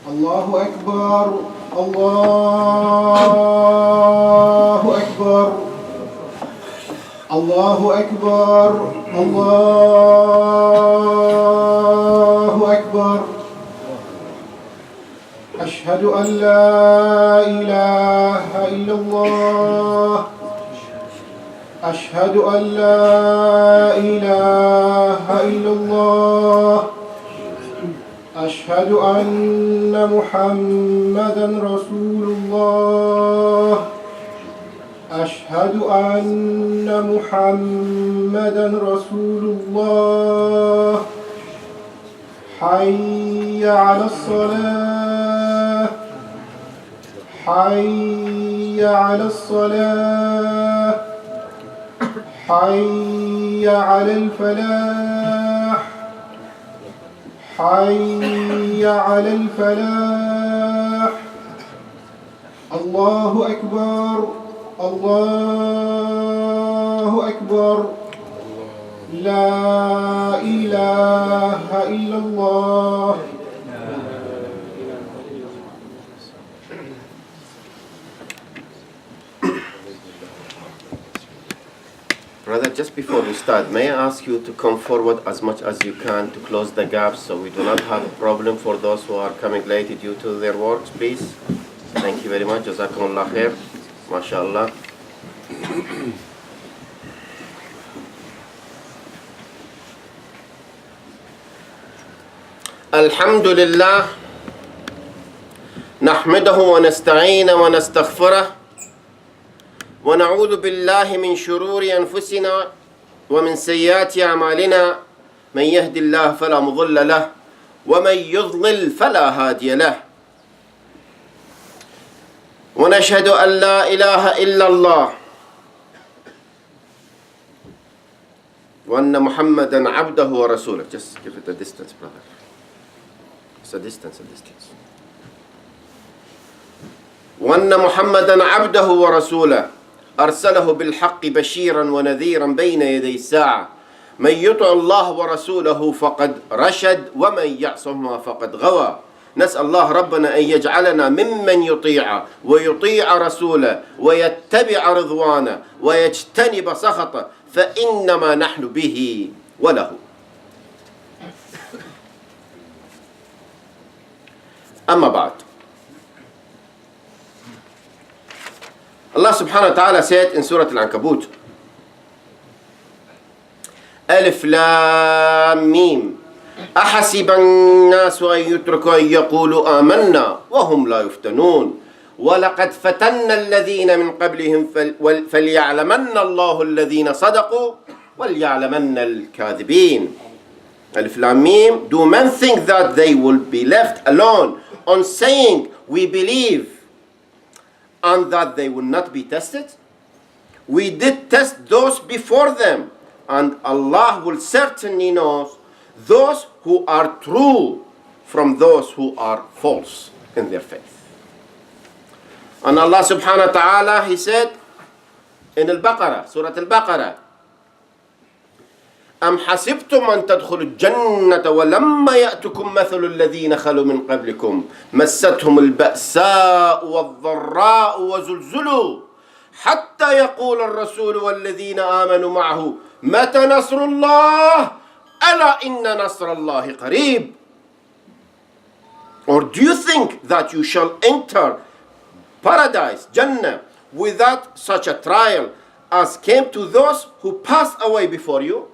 الله أكبر الله أكبر الله أكبر الله أكبر أشهد أن لا إله إلا الله أشهد أن لا إله إلا الله أشهد أن محمدًا رسول الله أشهد أن محمدًا رسول الله حي على الصلاة حي على الصلاة حي على الفلاح حي على الفلاح الله أكبر الله أكبر لا إله إلا الله. Brother, just before we start, may I ask you to come forward as much as you can to close the gaps so we do not have a problem for those who are coming late due to their works, please? Thank you very much. Jazakumullah khair. MashaAllah. الحمد لله نحمده ونستعينه ونستغفره ونعوذ بالله من شرور أنفسنا ومن سيئات أعمالنا من يهد الله فلا مضل له ومن يضلل فلا هادي له ونشهد أن لا إله إلا الله وأن محمدا عبده ورسوله. Just give it a distance, brother. It's a distance. وأن محمدا عبده ورسوله أرسله بالحق بشيرا ونذيرا بين يدي الساعة من يطع الله ورسوله فقد رشد ومن يعصهما فقد غوى. نسأل الله ربنا أن يجعلنا ممن يطيع ويطيع رسوله ويتبع رضوانه ويجتنب سخطه فإنما نحن به وله. أما بعد, Allah subhanahu wa ta'ala said in Surah Al-Ankabut, Alif Lam Mim, أحسب الناس أن يتركوا أن يقولوا آمنا وهم لا يفتنون ولقد فتنا الذين من قبلهم فليعلمن الله الذين صدقوا وليعلمن الكاذبين. Alif Lam Mim, do men think that they will be left alone on saying we believe and that they will not be tested? We did test those before them, and Allah will certainly know those who are true from those who are false in their faith. And Allah subhanahu wa ta'ala, He said in Al-Baqarah, Surah Al-Baqarah, أم حسبتم أن تدخلوا الجنة ولما يأتكم مثل الذين خلوا من قبلكم مستهم البأساء والضراء وزلزلوا حتى يقول الرسول والذين آمنوا معه متى نصر الله ألا إن نصر الله قريب. Or do you think that you shall enter paradise, Jannah, without such a trial as came to those who passed away before you?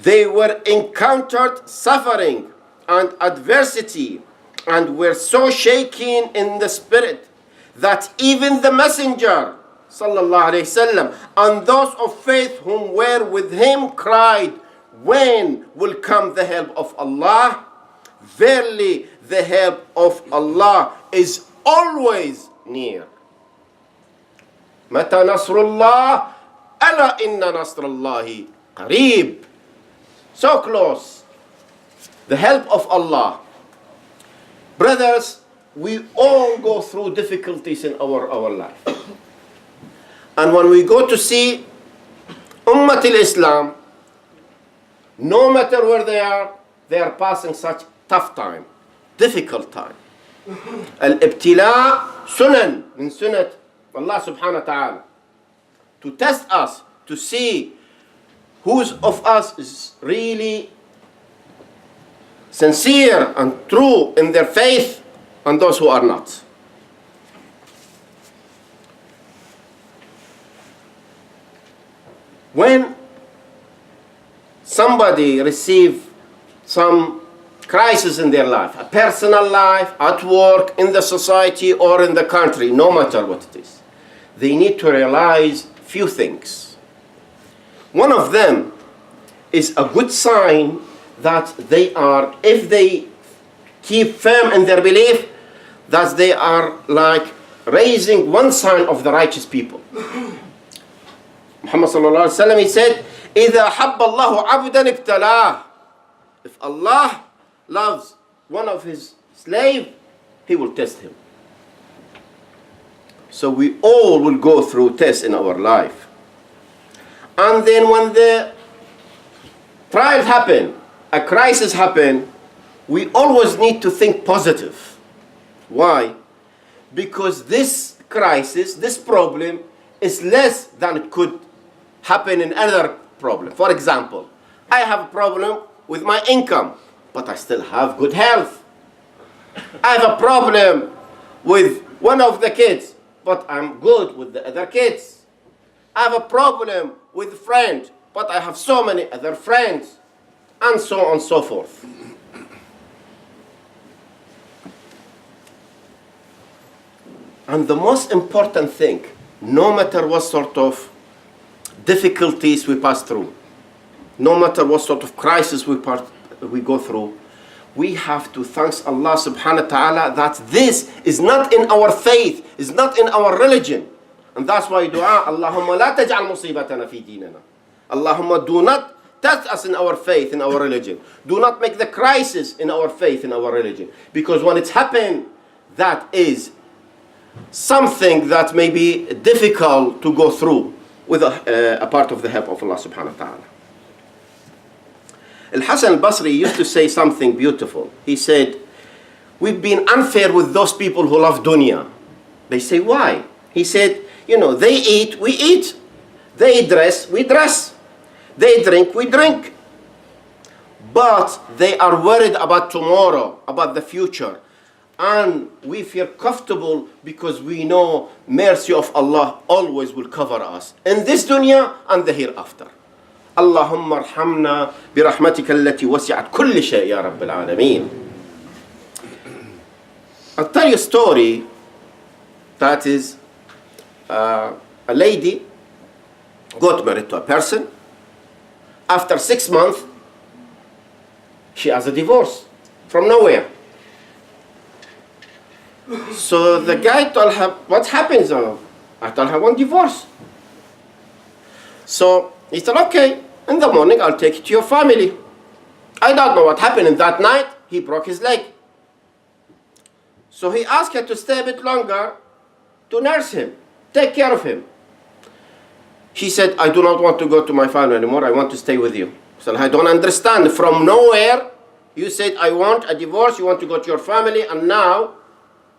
They were encountered suffering and adversity and were so shaken in the spirit that even the messenger sallallahu alaihi wasallam and those of faith whom were with him cried, when will come the help of Allah? Verily the help of Allah is always near. متى نصر الله ألا إن نصر الله قريب. So close. The help of Allah. Brothers, we all go through difficulties in our life. And when we go to see Ummah al-Islam, no matter where they are passing such tough time. difficult time. Al-ibtila sunan min sunat Allah subhanahu wa ta'ala. To test us, to see whose of us is really sincere and true in their faith and those who are not. When somebody receives some crisis in their life, a personal life, at work, in the society, or in the country, no matter what it is, they need to realize few things. One of them is a good sign that they are, if they keep firm in their belief, that they are like raising one sign of the righteous people. Muhammad sallallahu alaihi wasallam, he said, إِذَا حَبَّ اللَّهُ عَبْدًا ابْتَلَاهُ. If Allah loves one of his slaves, he will test him. So we all will go through tests in our life. And then when the trials happen, a crisis happen, we always need to think positive. Why? Because this crisis, this problem, is less than it could happen in another problem. For example, I have a problem with my income, but I still have good health. I have a problem with one of the kids, but I'm good with the other kids. I have a problem with a friend, but I have so many other friends, and so on and so forth. And the most important thing, no matter what sort of difficulties we pass through, no matter what sort of crisis we go through, we have to thank Allah subhanahu wa ta'ala that this is not in our faith, is not in our religion. And that's why dua, Allahumma la taj'al musibatana fi dinana. Allahumma, do not test us in our faith, in our religion. Do not make the crisis in our faith, in our religion. Because when it's happened, that is something that may be difficult to go through with a part of the help of Allah subhanahu wa ta'ala. Al-Hasan al-Basri used to say something beautiful. He said, we've been unfair with those people who love dunya. They say, why? He said, they eat, we eat. They dress, we dress. They drink, we drink. But they are worried about tomorrow, about the future. And we feel comfortable because we know mercy of Allah always will cover us in this dunya and the hereafter. Allahumma arhamna bi rahmatika allati wasi'at kulli shay ya Rabbil Alameen. I'll tell you a story that is a lady got married to a person. After 6 months, she has a divorce from nowhere. So the guy told her, what happens? I told her, I want divorce. So he said, okay, in the morning I'll take you to your family. I don't know what happened in that night. He broke his leg. So he asked her to stay a bit longer to nurse him, take care of him. She said, I do not want to go to my family anymore. I want to stay with you. So I don't understand. From nowhere, you said, I want a divorce. You want to go to your family. And now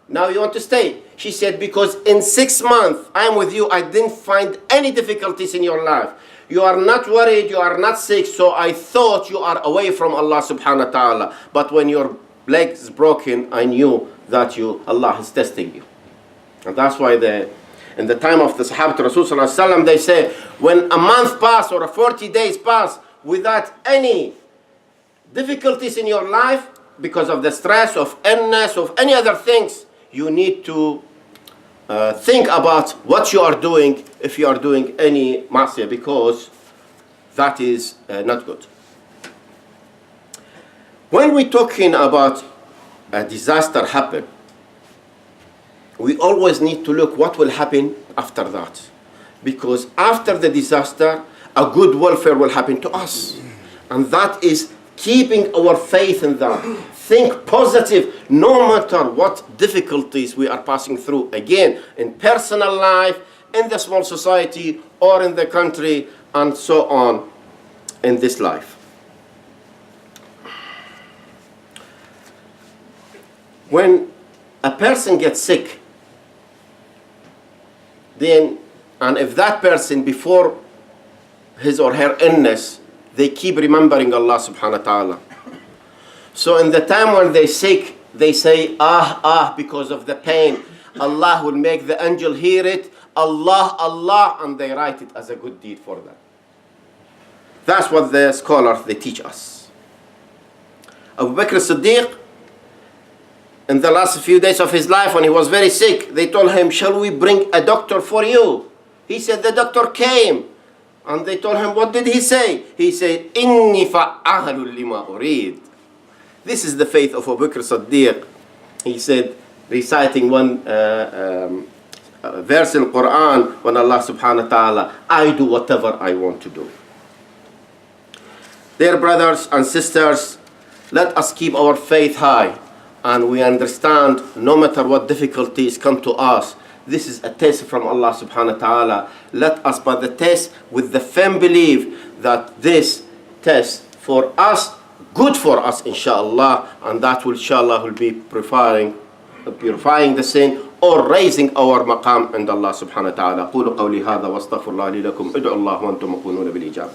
you want to stay. She said, because in 6 months I am with you, I didn't find any difficulties in your life. You are not worried, you are not sick, so I thought you are away from Allah subhanahu wa ta'ala. But when your leg is broken, I knew that Allah is testing you. And that's why in the time of the Sahaba to Rasul sallallahu alaihi wasallam, they say, when a month pass or 40 days pass without any difficulties in your life, because of the stress of illness, of any other things, you need to think about what you are doing if you are doing any ma'asiyah, because that is not good. When we're talking about a disaster happen, we always need to look what will happen after that. Because after the disaster, a good welfare will happen to us. And that is keeping our faith in that. Think positive no matter what difficulties we are passing through. Again, in personal life, in the small society, or in the country, and so on in this life. when a person gets sick, then, and if that person before his or her illness, they keep remembering Allah subhanahu wa ta'ala. So in the time when they're sick, they say, ah, ah, because of the pain. Allah will make the angel hear it, Allah, Allah, and they write it as a good deed for them. That's what the scholars, they teach us. Abu Bakr as-Siddiq, in the last few days of his life when he was very sick, they told him, shall we bring a doctor for you? He said, the doctor came. And they told him, what did he say? He said, Inni fa'ahalul lima urid. This is the faith of Abu Bakr as-Siddiq. He said, reciting one verse in Quran, when Allah subhanahu wa ta'ala, I do whatever I want to do. Dear brothers and sisters, let us keep our faith high, and we understand no matter what difficulties come to us, this is a test from Allah subhanahu wa ta'ala. Let us by the test with the firm belief that this test for us, good for us inshallah, and that will inshallah will be purifying the sin or raising our maqam عند Allah subhanahu wa ta'ala. قولوا قولي هذا واستغفر الله لي لكم ادعوا الله وانتم مقبولون بالإجابة.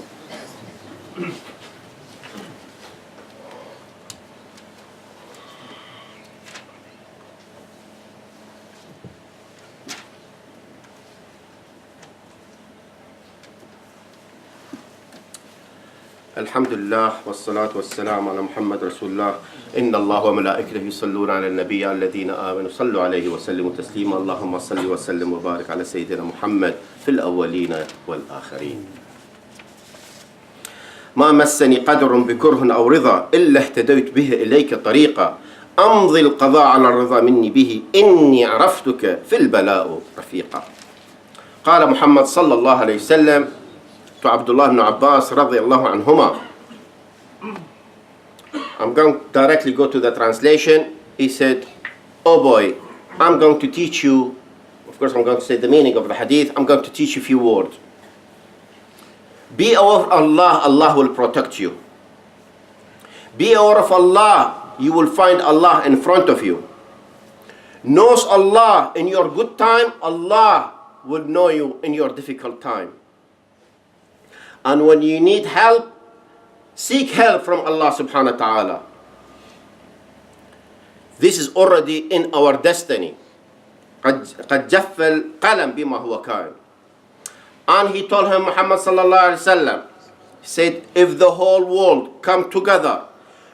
الحمد لله والصلاة والسلام على محمد رسول الله إن الله وملائكته يصلون على النبي الذين آمنوا صلوا عليه وسلموا تسليما اللهم صل وسلم وبارك على سيدنا محمد في الأولين والآخرين. ما مسني قدر بكره أو رضا إلا اهتديت به إليك طريقا أمضي القضاء على الرضا مني به إني عرفتك في البلاء رفيقا. قال محمد صلى الله عليه وسلم to Abdullah ibn Abbas radiyallahu anhuma. I'm going to directly go to the translation. He said, oh boy, I'm going to teach you, of course I'm going to say the meaning of the hadith, I'm going to teach you a few words. Be aware of Allah, Allah will protect you. Be aware of Allah, you will find Allah in front of you. Knows Allah in your good time, Allah will know you in your difficult time. And when you need help, seek help from Allah subhanahu wa ta'ala. This is already in our destiny. قد جف القلم بما هو كائن. And he told him, Muhammad sallallahu alaihi wasallam, he said, if the whole world come together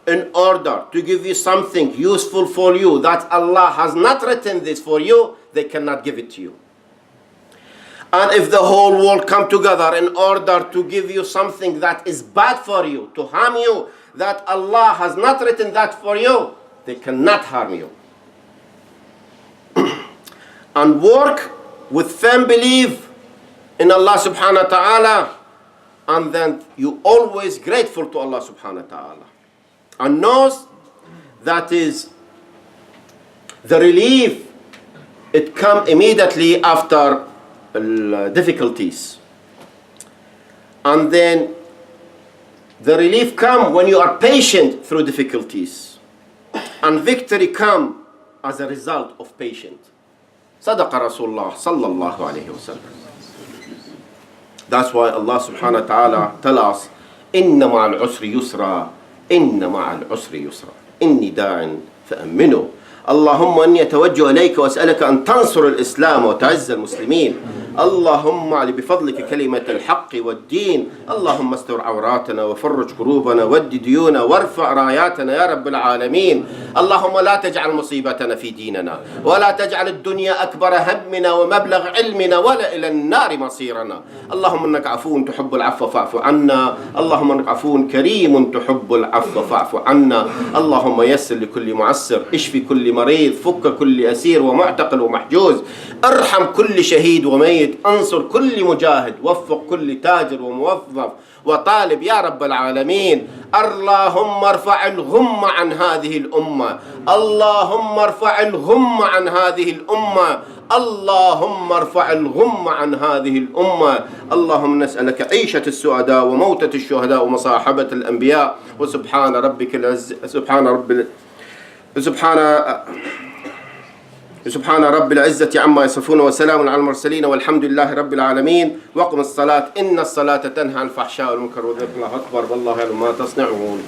in order to give you something useful for you that Allah has not written this for you, they cannot give it to you. And if the whole world come together in order to give you something that is bad for you, to harm you, that Allah has not written that for you, they cannot harm you. And work with firm belief in Allah subhanahu wa ta'ala, and then you always grateful to Allah subhanahu wa ta'ala. And knows that is the relief, it come immediately after difficulties, and then the relief come when you are patient through difficulties, and victory come as a result of patience. صدق Rasulullah sallallahu alayhi wasallam. That's why Allah subhanahu wa ta'ala tell us, inna ma'al usri yusra, inna ma'al usri yusra, inni da'in fa'aminu. اللهم إني أتوجه إليك وأسألك أن تنصر الإسلام وتعز المسلمين. اللهم علي بفضلك كلمة الحق والدين. اللهم استر عوراتنا وفرج كروبنا ود ديونا وارفع راياتنا يا رب العالمين. اللهم لا تجعل مصيبتنا في ديننا ولا تجعل الدنيا أكبر همنا ومبلغ علمنا ولا إلى النار مصيرنا. اللهم إنك عفو تحب العفو فاعف عنا. اللهم إنك عفو كريم تحب العفو فاعف عنا. اللهم يسر لكل معسر، اشفي كل مريض، فك كل أسير ومعتقل ومحجوز، ارحم كل شهيد وميت، انصر كل مجاهد، وفق كل تاجر وموظف وطالب يا رب العالمين. اللهم ارفع الغم عن هذه الأمة، اللهم ارفع الغم عن هذه الأمة، اللهم ارفع الغم عن هذه الأمة. اللهم نسألك عيشة السعداء وموتة الشهداء ومصاحبة الأنبياء. وسبحان ربك سبحان سبحان رب العزة عما يصفون وسلام على المرسلين والحمد لله رب العالمين. وقم الصلاة إن الصلاة تنهى عن الفحشاء والمنكر وذكر الله أكبر والله يعلم ما تصنعون.